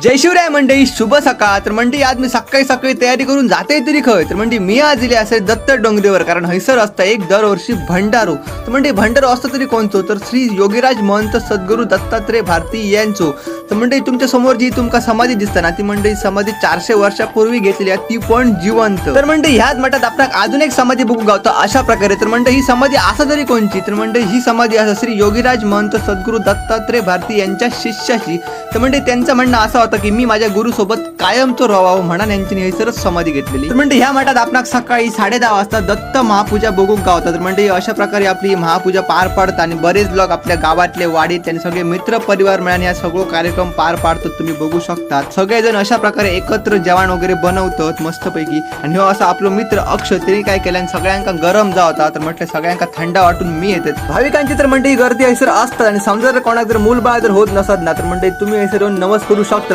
जय शिवराय मंडळी, शुभ सकाळ. तर मंडळी आज मी सकाळी तयारी करून जाते तरी खंय. तर मंडळी मी आज इले असे दत्त डोंगरेवर, कारण हैसर असता एक दरवर्षी भंडारो. तर मंडळी भंडारो असतो तरी कोणतो, तर श्री योगीराज महंत सद्गुरू दत्तात्रय भारती यांचो. तर मंडळी तुमच्या समोर जी तुमका समाधी दिसताना ती मंडळी समाधी 400 वर्षापूर्वी घेतलेली आहे, ती पण जिवंत. तर मंडळी ह्याच मठात आपण अजून एक समाधी बघू गावतो अशा प्रकारे. तर मंडळी ही समाधी असा तरी कोणची, तर मंडळी ही समाधी असं श्री योगीराज महंत सद्गुरू दत्तात्रय भारती यांच्या शिष्याची. तर मंडळी त्यांचं म्हणणं असं होतं की मी माझ्या गुरु सोबत कायमचं राहावं म्हणून यांची हैसरच समाधी घेतलेली. तर मंडळी ह्या मठात आपण सकाळी 10:30 वाजता दत्त महापूजा बघू गावतात. तर मंडळी अशा प्रकारे आपली महापूजा पार पडतात आणि बरेच लोक आपल्या गावातले वाडीत आणि सगळे मित्र परिवार मिळून या सगळं कार्यक्रम पार पाडतात. तुम्ही बघू शकतात सगळेजण अशा प्रकारे एकत्र जेवण वगैरे बनवतात मस्तपैकी. आणि हो असं आपलं मित्र अक्षय त्यांनी काय केलं, सगळ्यांका गरम जा होता तर म्हटलं सगळ्यांका थंड वाटून मी येते. भाविकांची तर मंडळी गर्दी हैसर असतात आणि समजा जर कोणाक जर मूल बाळ जर होत नसत ना, तर मंडळी तुम्ही हैसर येऊन नमस्कार करू शकता.